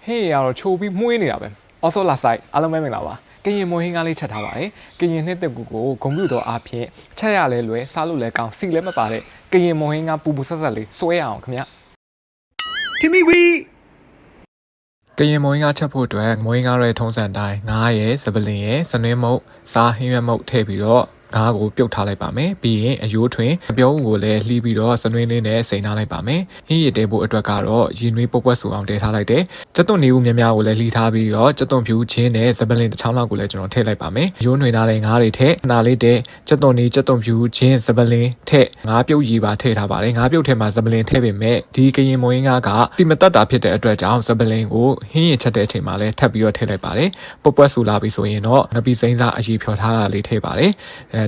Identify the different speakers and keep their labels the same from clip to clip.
Speaker 1: ဟေးရတော့ချိုးပြီးမှုေးနေတာပဲအော်ဆိုလာဆိုင်အားလုံးပဲမင်္ဂလာပါကရင်မွေးဟင်းကားလေးချက်ထားပါတယ်ကရင်နှစ်သက်ကူကိုဂုံပြူတော်အားဖြင့်ချက်ရလဲလွယ်စားလို့လဲကောင်းစီလဲမပါတဲ့ကရင်မွေးဟင်းကားပူပူဆက်ဆက်လေးစွဲရအောင်ခင်ဗျတီမီဝီကရင်မွေးဟင်းကားချက်ဖို့အတွက်မွေးဟင်းကားရဲ့ထုံးစံတိုင်းငါးရဲ့စပလင်ရဲ့စနွင်းမုတ်စားဟင်းရွက်မုတ်ထည့်ပြီးတော့ငါးကိုပြုတ်ထားလိုက်ပါမယ်ပြီးရင်အယိုးထွင်အပြောင်းကိုလည်းလှီးပြီးတော့စနွင်းလေးနဲ့စိန်ထားလိုက်ပါမယ်ဟင်းရည်တဲဖို့အတွက်ကတော့ရင်နွေးပုတ်ပွက်ဆူအောင်တည်ထားလိုက်တယ်ကြက်သွန်နေဦးများများကိုလည်းလှီးထားပြီးတော့ကြက်သွန်ဖြူချင်းနဲ့စပလင်တစ်ချောင်းလောက်ကိုလည်းကျွန်တော်ထည့်လိုက်ပါမယ်အယိုးနှွေထားတဲ့ငါးတွေထည့်နာလေးတဲ့ကြက်သွန်နေကြက်သွန်ဖြူချင်းစပလင်ထည့်ငါးပြုတ်ရည်ပါထည့်ထားပါတယ်ငါးပြုတ်ထဲမှာစပလင်ထည့်ပေမဲ့ဒီကရင်မွေးငါးကတိမတက်တာဖြစ်တဲ့အတွက်ကြောင့်စပလင်ကိုဟင်းရည်ချက်တဲ့အချိန်မှာလည်းထပ်ပြီးတော့ထည့်လိုက်ပါတယ်ပုတ်ပွက်ဆူလာပြီဆိုရင်တော့ငပိစိမ့်စားအရေးဖြော်ထားတာလေးထည့်ပါတယ်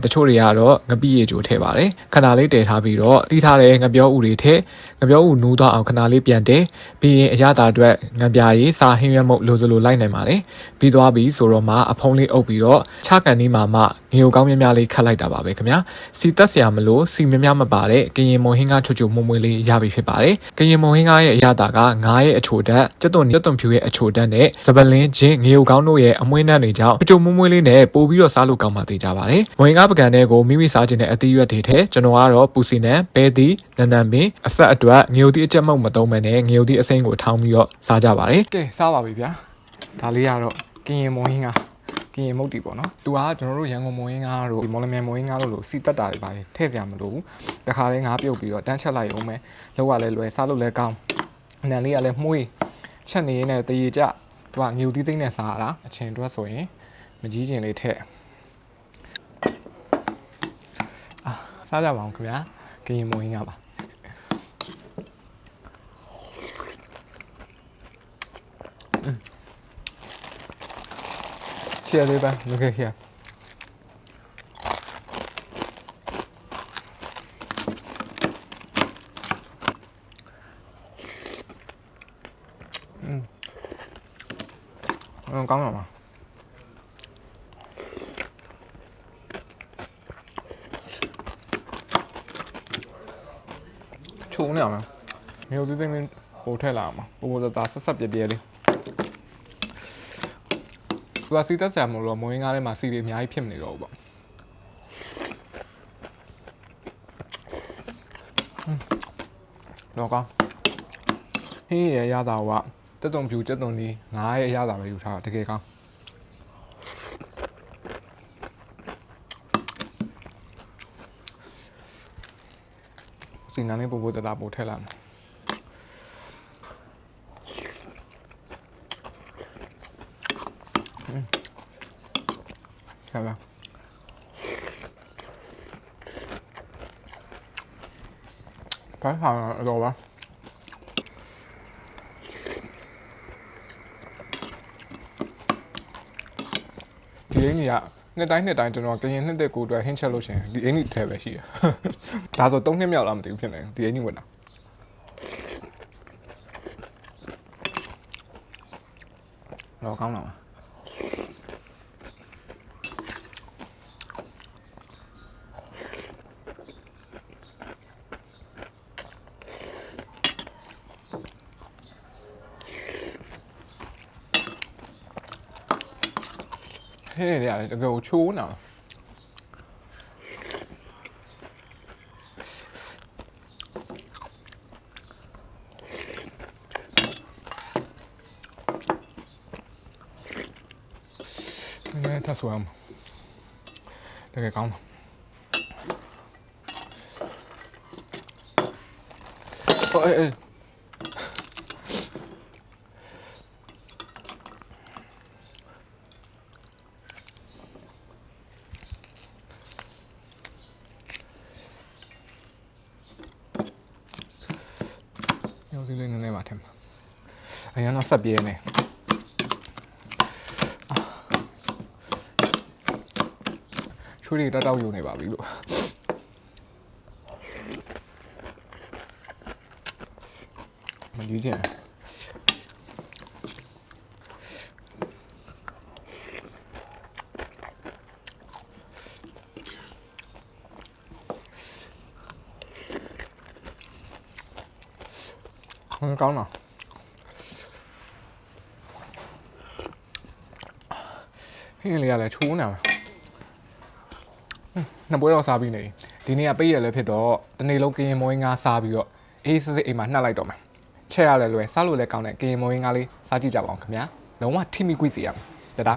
Speaker 1: တချို့တွေကတော့ငပိရေချိုထည့်ပါတယ်ခဏလေးတည်ထားပြီးတော့တီးထားတဲ့ငပြောဥတွေထည့်ငပြောဥနူးသွားအောင်ခဏလေးပြန်တည်ပြီးရင်အရသာအတွက်ငပြားရည်စာဟင်းရွက်မုတ်လိုစလိုလိုက်နိုင်ပါတယ်ပြီးသွားပြီဆိုတော့မှအဖုံးလေးအုပ်ပြီးတော့ခြားကန်ဒီမှာမှငရုတ်ကောင်းများများလေးခတ်လိုက်တာပါပဲခင်ဗျာစီတက်စရာမလို့စီများများမပါတဲ့ကရင်မွန်ဟင်းကားချိုချိုမွမွေးလေးရပြီဖြစ်ပါတယ်ကရင်မွန်ဟင်းကားရဲ့အရသာကငါးရဲ့အချိုဓာတ်ကြက်သွန်ဖြူရဲ့အချိုဓာတ်နဲ့စပလင်းချင်းငရုတ်ကောင်းတို့ရဲ့အမွှေးနှံ့တွေကြောင့်ချိုချိုမွမွေးလေးနဲ့ပို့ပြီးတော့စားလို့ကောင်းမှသိကြပါတယ်မွန်ဟင်းကားပကံတွေကိုမိမိစားခြင်းနဲ့အသီးရွက်တွေထဲကျွန်တော်ကတော့ပူစီနံပဲသီးနန်နန်ပင်အဆက်အတွက်ငရုတ်သီးအကျက်မုတ်မသုံးမနဲ့ငရုတ်သီးအစိမ်းကိုထောင်းပြီးတော့စားကြပါတယ်ကဲစားပါပြီဗျာဒါလေးကတော့ကရင်မွန်ဟင်းကားကရင်မုတ်တီပေါ့နော်သူကကျွန်တော်တို့ရန်ကုန်မွန်ဟင်းကားတို့မော်လမြိုင်မွန်ဟင်းကားတို့လိုစီတက်တာတွေပါတယ်ထည့်စရာမလိုဘူးတခါလေးငါးပြုတ်ပြီးတော့တန်းချက်လိုက်အောင်မယ်လောက်ရလဲလွယ်စားလို့လဲကောင်းနန်လေးကလည်းမှုေးချက်နေနဲ့တရေကြသူကငရုတ်သီးသိမ်းနဲ့စားရတာအချင်းတွက်ဆိုရင်မကြီးကျင်လေးထည့်စားကြပါအောင်ခင်ဗျာကရင်မွေးဟင်းကားပါshare လေးပဲ look at here ကောင်းပါမှာချိုးနေအောင်မျိုးစည်းသိမ်းပို့ထည့်လာအောင်ပို့တာဆက်ပြဲလေးသူကစီတက်ဆရာမလို့မွေးငါးထဲမှာစီတွေအများကြီးဖြစ်မနေတော့ဘူးပေါ့တော့ကောင်းဟင်းရရတာကတက်တုံဖြူတက်တုံဒီငါးရဲ့ရတာပဲယူထားတာတကယ်ကောင်းစီနာလေးပို့တာပို့ထည့်လာမယ်ဟုတ်ပါဘာသာတော့ပါဒီအင်းကြီးကနှစ်တိုင်းကျွန်တော်ကရင်နှစ်သက်ကိုအတွက်ဟင်းချက်လို့ရှင်ဒီအင်းကြီးထဲပဲရှိတယ်ဒါဆို3နှစ်မြောက်လားမသိဘူးဖြစ်နေဒီအင်းကြီးဝင်တာတော့ကောင်းလားဟဲ့ရတယ်တကယ်ချိုးနေတာနည်းထပ်ဆွမ်းတကယ်ကောင်းပါအေးမျိုးစည်းလေးနည်းနည်းပါထင်ပါအရင်တော့ဆက်ပြေးနေချိုးတွေတောက်ယူနေပါပြီလို့မကြီးကျင်ကောင်းလား ဟင်းလေးကလည်းချိုးနေတာပဲနှစ်ပွဲတော့စားပြီးနေဒီနေ့ကပိတ်ရလည်းဖြစ်တော့တနေ့လုံးကရင်မွေးငါစားပြီးတော့အေးစစ်စစ်အိမ်မှာနှက်လိုက်တော့မှာချက်ရလဲလွယ်စားလို့လည်းကောင်းတဲ့ကရင်မွေးငါလေးစားကြည့်ကြပါအောင်ခင်ဗျာလုံးဝထိမိကွေးစီရမယ်တဒါ